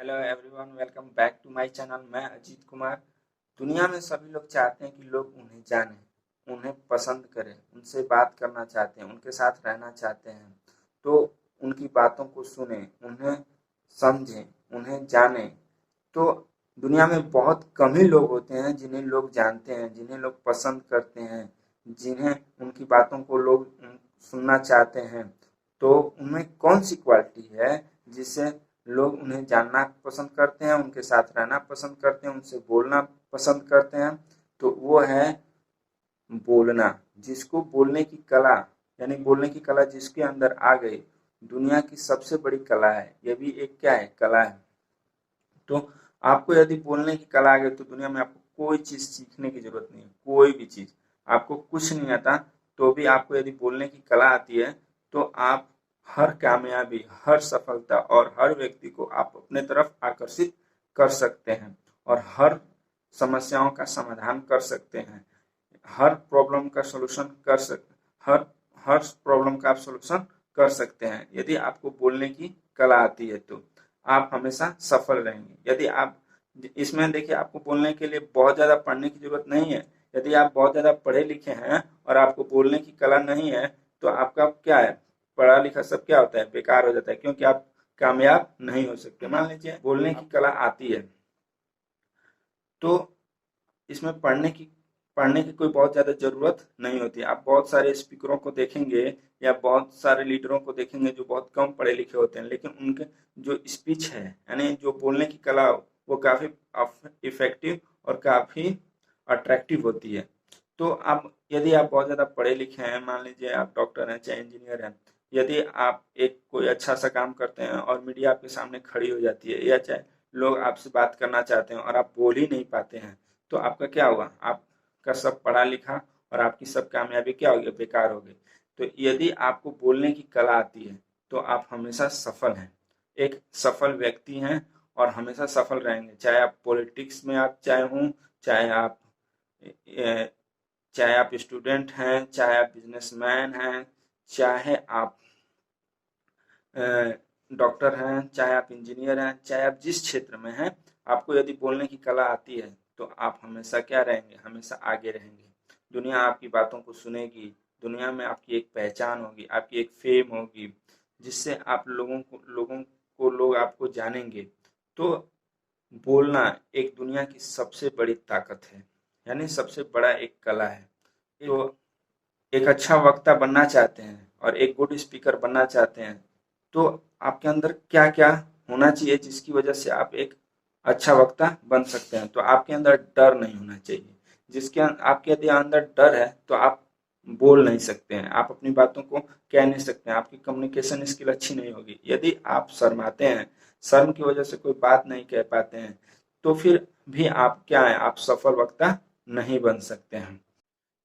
Hello everyone, welcome back to my channel. मैं अजीत कुमार। दुनिया में सभी लोग चाहते हैं कि लोग उन्हें जानें, उन्हें पसंद करें, उनसे बात करना चाहते हैं, उनके साथ रहना चाहते हैं। तो उनकी बातों को सुने, उन्हें समझें, उन्हें जानें। तो दुनिया में बहुत कम ही लोग होते हैं जिन्हें लोग जानते हैं, जिन्हें लोग पसंद करते हैं, जिन्हें उनकी बातों को लोग सुनना चाहते हैं। तो उनमें कौन सी क्वालिटी है जिससे लोग उन्हें जानना पसंद करते हैं, उनके साथ रहना पसंद करते हैं, उनसे बोलना पसंद करते हैं? तो वो है बोलना। जिसको बोलने की कला, यानी बोलने की कला जिसके अंदर आ गई, दुनिया की सबसे बड़ी कला है। ये भी एक क्या है, कला है। तो आपको यदि बोलने की कला आ गई तो दुनिया में आपको कोई चीज सीखने की जरूरत नहीं है। कोई भी चीज, आपको कुछ नहीं आता तो भी आपको यदि बोलने की कला आती है तो आप हर कामयाबी, हर सफलता और हर व्यक्ति को आप अपने तरफ आकर्षित कर सकते हैं और हर समस्याओं का समाधान कर सकते हैं। हर प्रॉब्लम का सॉल्यूशन कर सक हर हर प्रॉब्लम का आप सॉल्यूशन कर सकते हैं यदि आपको बोलने की कला आती है। तो आप हमेशा सफल रहेंगे। यदि आप इसमें देखिए, आपको बोलने के लिए बहुत ज़्यादा पढ़ने की जरूरत नहीं है। यदि आप बहुत ज़्यादा पढ़े लिखे हैं और आपको बोलने की कला नहीं है तो आपका क्या है, पढ़ा लिखा सब क्या होता है, बेकार हो जाता है, क्योंकि आप कामयाब नहीं हो सकते। मान लीजिए बोलने की कला आती है तो इसमें पढ़ने की कोई बहुत ज़्यादा ज़रूरत नहीं होती। आप बहुत सारे स्पीकरों को देखेंगे या बहुत सारे लीडरों को देखेंगे जो बहुत कम पढ़े लिखे होते हैं, लेकिन उनके जो स्पीच है, यानी जो बोलने की कला, वो काफ़ी इफेक्टिव और काफ़ी अट्रैक्टिव होती है। तो आप यदि आप बहुत ज़्यादा पढ़े लिखे हैं, मान लीजिए आप डॉक्टर हैं चाहे इंजीनियर हैं, यदि आप एक कोई अच्छा सा काम करते हैं और मीडिया आपके सामने खड़ी हो जाती है, या चाहे लोग आपसे बात करना चाहते हैं और आप बोल ही नहीं पाते हैं, तो आपका क्या होगा, आपका सब पढ़ा लिखा और आपकी सब कामयाबी क्या होगी, बेकार हो गई। तो यदि आपको बोलने की कला आती है तो आप हमेशा सफल हैं, एक सफल व्यक्ति हैं और हमेशा सफल रहेंगे। चाहे आप पॉलिटिक्स में आप चाहे हों, चाहे आप चाहे आप स्टूडेंट हैं, चाहे आप बिजनेसमैन हैं, चाहे आप डॉक्टर हैं, चाहे आप इंजीनियर हैं, चाहे आप जिस क्षेत्र में हैं, आपको यदि बोलने की कला आती है तो आप हमेशा क्या रहेंगे, हमेशा आगे रहेंगे। दुनिया आपकी बातों को सुनेगी, दुनिया में आपकी एक पहचान होगी, आपकी एक फेम होगी, जिससे आप लोगों को लोग आपको जानेंगे। तो बोलना एक दुनिया की सबसे बड़ी ताकत है, यानी सबसे बड़ा एक कला है। तो एक अच्छा वक्ता बनना चाहते हैं और एक गुड स्पीकर बनना चाहते हैं तो आपके अंदर क्या क्या होना चाहिए जिसकी वजह से आप एक अच्छा वक्ता बन सकते हैं? तो आपके अंदर डर नहीं होना चाहिए। आपके यदि अंदर डर है तो आप बोल नहीं सकते हैं, आप अपनी बातों को कह नहीं सकते हैं, आपकी कम्युनिकेशन स्किल अच्छी नहीं होगी। यदि आप शर्माते हैं, शर्म की वजह से कोई बात नहीं कह पाते हैं, तो फिर भी आप क्या है, आप सफल वक्ता नहीं बन सकते हैं।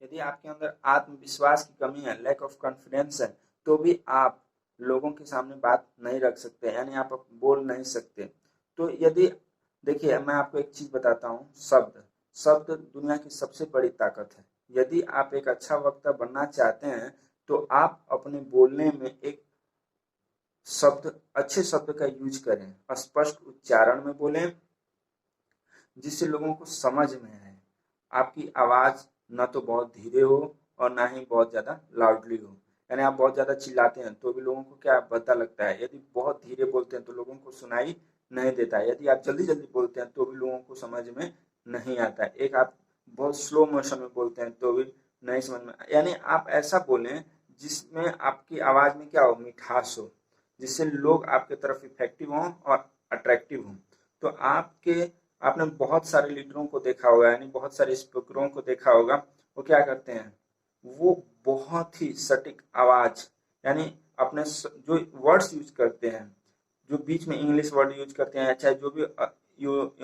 यदि आपके अंदर आत्मविश्वास की कमी है, लैक ऑफ कॉन्फिडेंस है, तो भी आप लोगों के सामने बात नहीं रख सकते, यानी आप बोल नहीं सकते। तो यदि देखिए, मैं आपको एक चीज बताता हूँ, शब्द शब्द दुनिया की सबसे बड़ी ताकत है। यदि आप एक अच्छा वक्ता बनना चाहते हैं तो आप अपने बोलने में एक अच्छे शब्द का यूज करें, स्पष्ट उच्चारण में बोलें, जिससे लोगों को समझ में आए। आपकी आवाज न तो बहुत धीरे हो और ना ही बहुत ज्यादा लाउडली हो, यानी आप बहुत ज्यादा चिल्लाते हैं तो भी लोगों को क्या पता लगता है, यदि बहुत धीरे बोलते हैं तो लोगों को सुनाई नहीं देता है, यदि आप जल्दी जल्दी बोलते हैं तो भी लोगों को समझ में नहीं आता है, एक आप बहुत स्लो मोशन में बोलते हैं तो भी नहीं समझ में। यानी आप ऐसा बोलें जिसमें आपकी आवाज में क्या हो, मिठास हो, जिससे लोग आपके तरफ इफेक्टिव हों और अट्रैक्टिव हों। तो आपने बहुत सारे लीडरों को देखा होगा, यानी बहुत सारे स्पीकरों को देखा होगा, वो क्या करते हैं, वो बहुत ही सटीक आवाज, यानी अपने जो वर्ड्स यूज करते हैं, जो बीच में इंग्लिश वर्ड यूज करते हैं, चाहे जो भी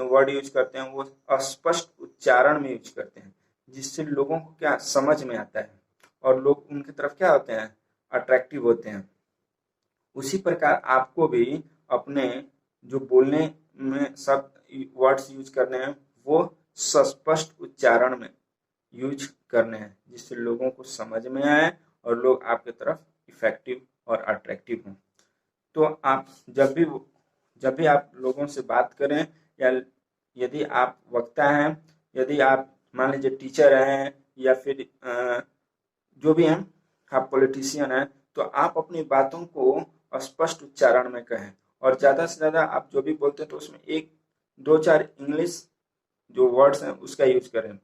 वर्ड यूज करते हैं, वो स्पष्ट उच्चारण में यूज करते हैं, जिससे लोगों को क्या समझ में आता है और लोग उनकी तरफ क्या होते हैं, अट्रैक्टिव होते हैं। उसी प्रकार आपको भी अपने जो बोलने में सब वर्ड्स यूज करने हैं, वो स्पष्ट उच्चारण में यूज करने हैं, जिससे लोगों को समझ में आए और लोग आपके तरफ इफेक्टिव और अट्रैक्टिव हों। तो आप जब भी जब भी आप लोगों से बात करें, या यदि आप वक्ता हैं, यदि आप मान लीजिए टीचर हैं, या फिर जो भी हैं, आप पॉलिटिशियन हैं, तो आप अपनी बातों को स्पष्ट उच्चारण में कहें, और ज़्यादा से ज़्यादा आप जो भी बोलते हैं तो उसमें एक दो चार इंग्लिश जो वर्ड्स हैं उसका यूज करें,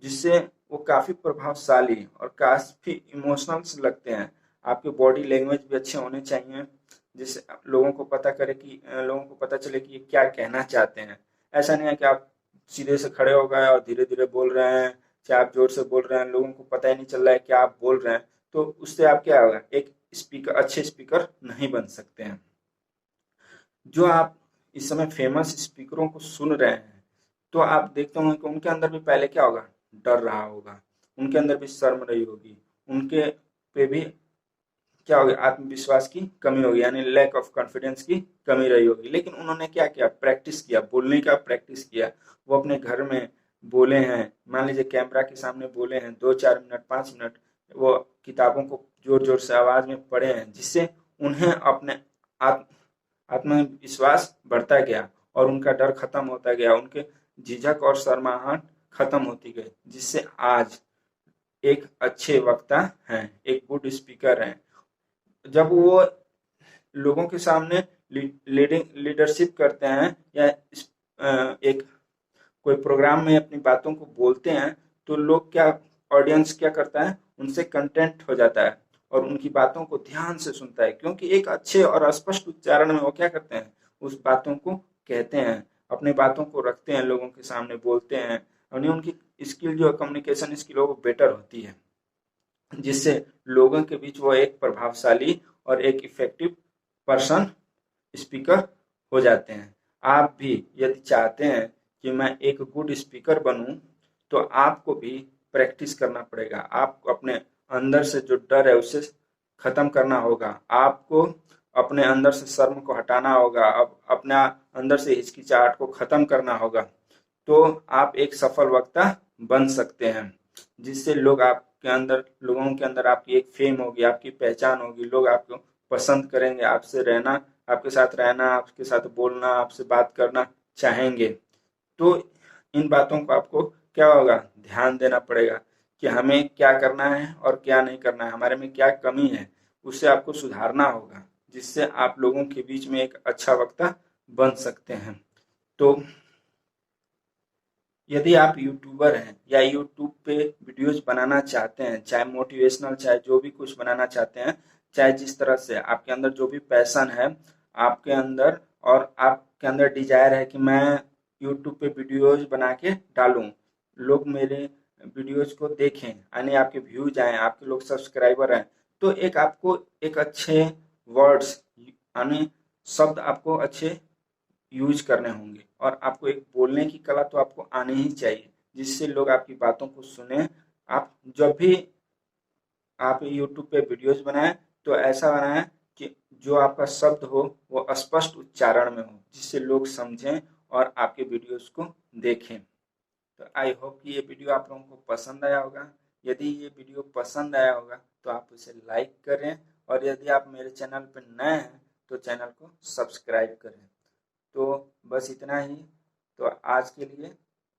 जिससे वो काफ़ी प्रभावशाली और काफ़ी इमोशनल लगते हैं। आपके बॉडी लैंग्वेज भी अच्छे होने चाहिए, जिससे लोगों को पता करे कि लोगों को पता चले कि ये क्या कहना चाहते हैं। ऐसा नहीं है कि आप सीधे से खड़े हो गए और धीरे धीरे बोल रहे हैं, चाहे आप जोर से बोल रहे हैं, लोगों को पता ही नहीं चल रहा है क्या आप बोल रहे हैं, तो उससे आप क्या होगा, एक स्पीकर, अच्छे स्पीकर नहीं बन सकते हैं। जो आप इस समय फेमस स्पीकरों को सुन रहे हैं, तो आप देखते होंगे कि उनके अंदर भी पहले क्या होगा, डर रहा होगा, उनके अंदर भी शर्म रही होगी, उनके पे भी क्या होगी, आत्मविश्वास की कमी होगी, यानी लैक ऑफ कॉन्फिडेंस की कमी रही होगी। लेकिन उन्होंने क्या किया, प्रैक्टिस किया, बोलने का प्रैक्टिस किया। वो अपने घर में बोले हैं, मान लीजिए कैमरा के सामने बोले हैं 2-4 मिनट, 5 मिनट, वो किताबों को जोर जोर से आवाज में पढ़े हैं, जिससे उन्हें अपने आत्मविश्वास बढ़ता गया और उनका डर खत्म होता गया, उनके झिझक और शर्माहट खत्म होती गई, जिससे आज एक अच्छे वक्ता हैं, एक गुड स्पीकर हैं। जब वो लोगों के सामने लीडरशिप करते हैं, या एक कोई प्रोग्राम में अपनी बातों को बोलते हैं, तो लोग क्या, ऑडियंस क्या करता है, उनसे कंटेंट हो जाता है और उनकी बातों को ध्यान से सुनता है, क्योंकि एक अच्छे और स्पष्ट उच्चारण में वो क्या करते हैं, उस बातों को कहते हैं, अपनी बातों को रखते हैं, लोगों के सामने बोलते हैं, और उनकी स्किल जो कम्युनिकेशन स्किल वो बेटर होती है, जिससे लोगों के बीच वो एक प्रभावशाली और एक इफेक्टिव पर्सन, स्पीकर हो जाते हैं। आप भी यदि चाहते हैं कि मैं एक गुड स्पीकर बनूं, तो आपको भी प्रैक्टिस करना पड़ेगा। आपको अपने अंदर से जो डर है उसे खत्म करना होगा, आपको अपने अंदर से शर्म को हटाना होगा, अब अपना अंदर से हिचकिचाहट को खत्म करना होगा, तो आप एक सफल वक्ता बन सकते हैं, जिससे लोगों के अंदर आपकी एक फेम होगी, आपकी पहचान होगी, लोग आपको पसंद करेंगे, आपसे रहना, आपके साथ रहना, आपके साथ बोलना, आपसे बात करना चाहेंगे। तो इन बातों को आपको क्या होगा, ध्यान देना पड़ेगा कि हमें क्या करना है और क्या नहीं करना है, हमारे में क्या कमी है, उससे आपको सुधारना होगा, जिससे आप लोगों के बीच में एक अच्छा वक्ता बन सकते हैं। तो यदि आप यूट्यूबर हैं या यूट्यूब पे वीडियोज बनाना चाहते हैं, चाहे मोटिवेशनल, चाहे जो भी कुछ बनाना चाहते हैं, चाहे जिस तरह से आपके अंदर जो भी पैशन है आपके अंदर, और आपके अंदर डिजायर है कि मैं यूट्यूब पे वीडियोज बना के डालूं, लोग मेरे वीडियोज को देखें, यानी आपके व्यूज आए, आपके लोग सब्सक्राइबर हैं, तो एक आपको एक अच्छे वर्ड्स, यानी शब्द आपको अच्छे यूज करने होंगे, और आपको एक बोलने की कला तो आपको आनी ही चाहिए, जिससे लोग आपकी बातों को सुने। आप जब भी आप यूट्यूब पे वीडियोस बनाएं, तो ऐसा बनाएं कि जो आपका शब्द हो वो स्पष्ट उच्चारण में हो, जिससे लोग समझें और आपके वीडियोस को देखें। तो आई होप कि ये वीडियो आप लोगों को पसंद आया होगा। यदि ये वीडियो पसंद आया होगा तो आप उसे लाइक करें, और यदि आप मेरे चैनल पर नए हैं तो चैनल को सब्सक्राइब करें। तो बस इतना ही। तो आज के लिए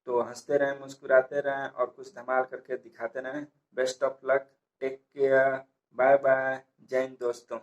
तो हंसते रहें, मुस्कुराते रहें, और कुछ धमाल करके दिखाते रहें। Best of luck, take care, bye bye, जय हिंद दोस्तों।